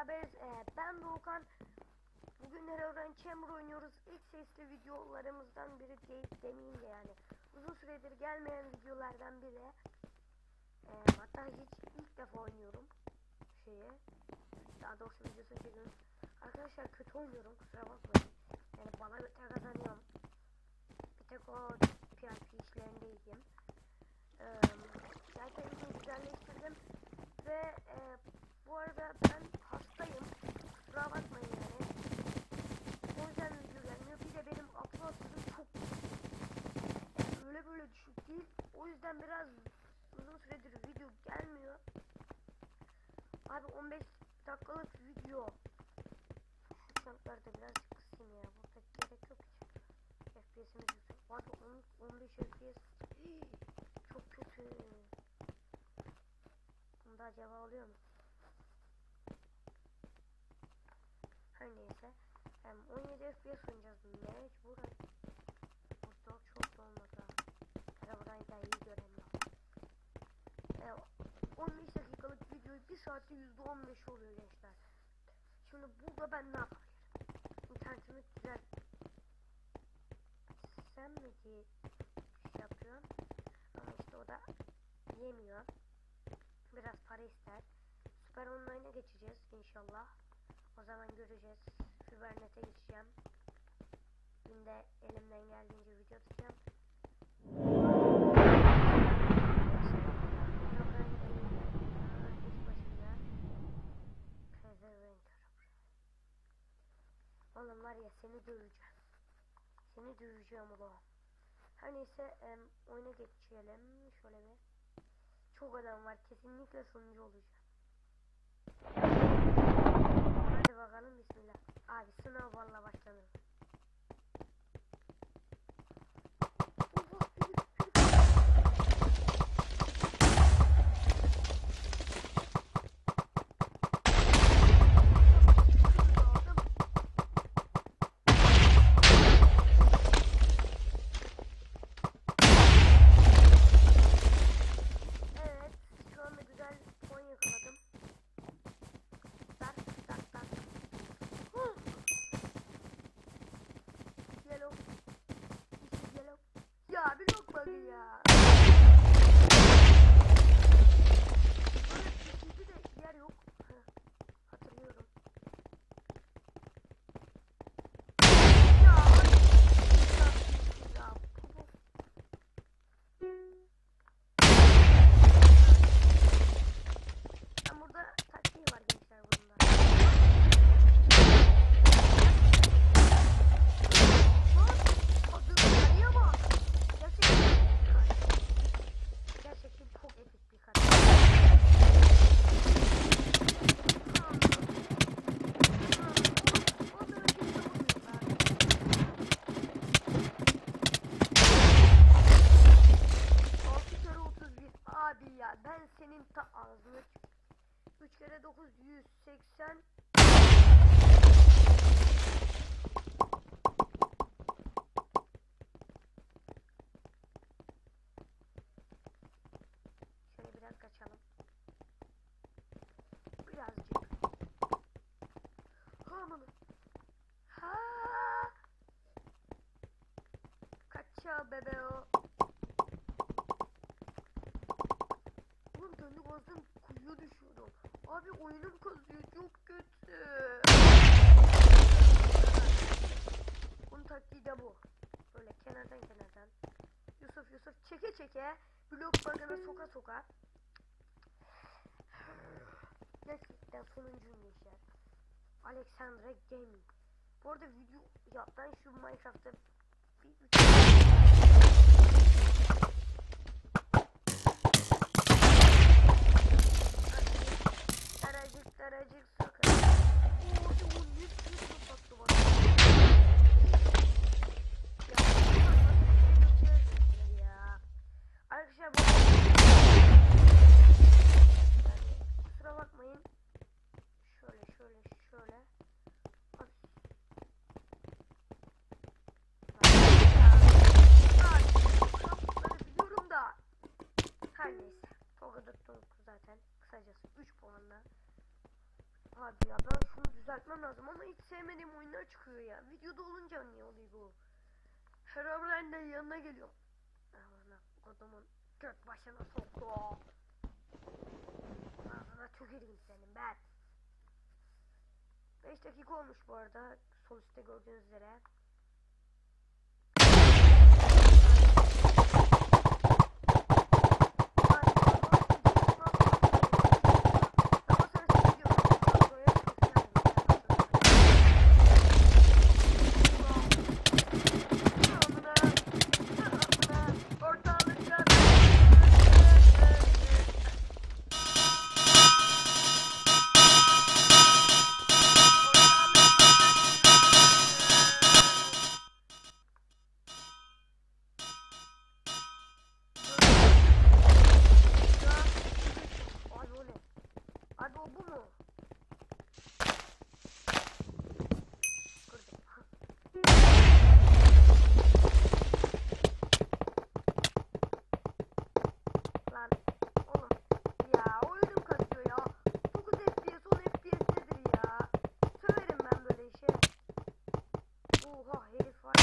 beraberiz. Ben Doğukan. Bugün Herobrine Chamber oynuyoruz. İlk sesli videolarımızdan biri demeyeyim de yani. Uzun süredir gelmeyen videolardan biri. Hatta ilk defa oynuyorum. Daha doğrusu videosunu çekiyorum. Arkadaşlar kötü oynuyorum, kusura bakmayın. Yani bana göre kazanıyorum. Bir tek o PvP işlerindeydim. Zaten videoyu güzelleştirdim. Ve bu arada ben hastayım. Kusura bakmayın yani. O yüzden video gelmiyor. Bir de benim upload hızım çok yani öyle böyle düşük değil. O yüzden biraz uzun süredir video gelmiyor. Abi 15 dakikalık video. Şu şartlarda birazcık kısayım ya. Burada gerek yok hiç. FPS'imiz yüksek. Abi 15 FPS. Çok kötü. Bunda acaba oluyor mu? Her neyse. 17 FPS oynayacağız. Mecburen. Burada çok da olmadı. Herobrine da iyi göremiyor. 15 dakikalık videoyu 1 saatte %15 oluyor gençler. Şimdi burada ben ne yapabilirim? İnternetimi güzel. Sen mi diye şey yapıyorsun? Ama işte o da yemiyor. Biraz para ister. Süper Online'a geçeceğiz inşallah. O zaman göreceğiz. Fibernet'e geçeceğim. Günde elimden geldiğince video atacağım. Oğlum var ya seni döveceğim. Seni döveceğim ulan. Her neyse oyuna geçelim. Şöyle bir. Çok adam var. Kesinlikle sonuncu olacağım. Hadi bakalım bismillah. Abi sınav valla başladı. Ya bir lokma ya. Şimdi de yer yok. Hatırlıyorum. Ya ben burada taktiği var gençler bunda. Gerçekten çok epik bir karakter. Abi ya ben senin ta ağzını 3 kere 9 180. Şöyle biraz kaçalım. Birazcık. Hamını. Ha! Kaçıyor bebe o. Oğlum döndü gazdan kuyuya düşüyorum. Abi oyunum kazıyor çok kötü. Bunun taktiği de bu. Böyle kenardan. Yusuf çeke blok bug'ına soka. Gerçekten sonuncuyum gençler. Alexandra Gaming. Bu arada video ya ben şu Minecraft'ta daracık sokak. O ne sattı bana. Ya. Arkadaşlar bu yani kusura bakmayın. Şöyle. Biliyorum da. Her neyse. Tokadık zaten. Kısacası 3 puanla. Abi ya ben şunu düzeltmem lazım ama hiç sevmediğim oyunlar çıkıyor ya. Videoda olunca niye oluyor bu? Herobrine de yanına geliyor. Ağzına kodumun göt başına soktu. Ağzına tüküreyim senin ben. 5 dakika olmuş bu arada. Sol üstte gördüğünüz üzere. Abi o bu mu? Lan oğlum ya oyunum kasıyor ya. 9 FPS 10 FPS nedir ya? Söverim ben böyle işe. Oha herif var.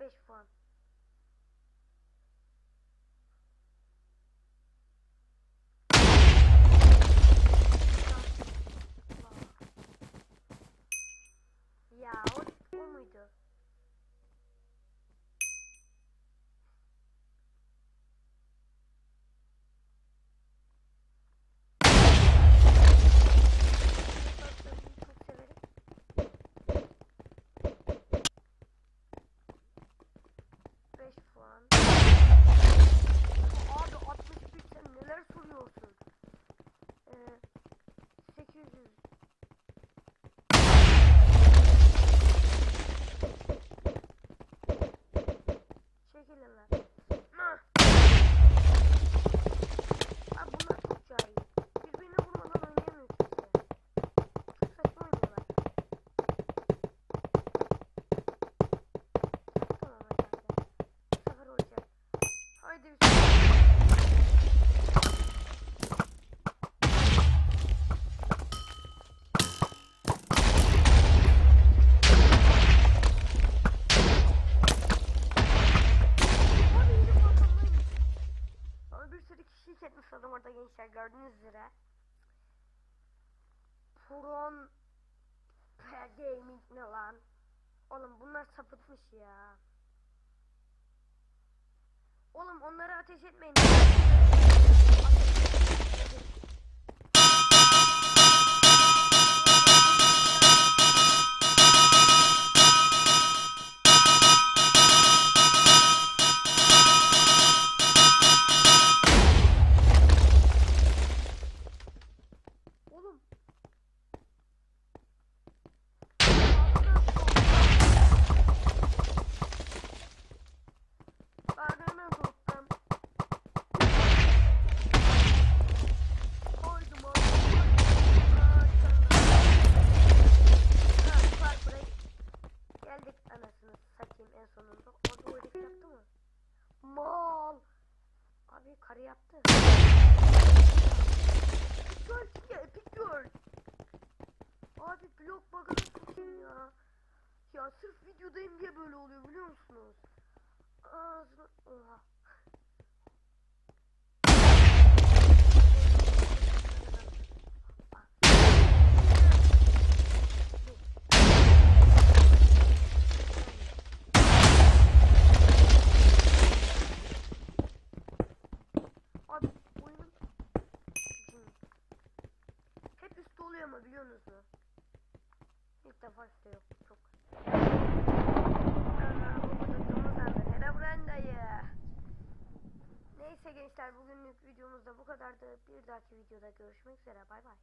5 puan. Ya o muydu? Çok severim. Puan. Abi 61 sen neler soruyorsun? 800. Çekilin lan. Abi bunlar çok cahil. Birbirine vurmadan oynayamıyor kimse. Çok saçma oynuyorlar. Tamam arkadaşlar. Bu sefer olacak. Haydi bir etmiş adam orada gençler gördüğünüz üzere. Puron Gaming ne lan? Oğlum bunlar sapıtmış ya. Oğlum onları ateş etmeyin. Mal. Abi karı yaptı. Göl ya epik göl. Abi blok bug'ını sokayım ya. Ya sırf videodayım diye böyle oluyor biliyor musunuz? Ağzına oha. Ama biliyorsunuz mu? İlk defa işte yok çok. Neyse gençler bugünlük videomuzda bu kadardı. Bir dahaki videoda görüşmek üzere. Bay bay.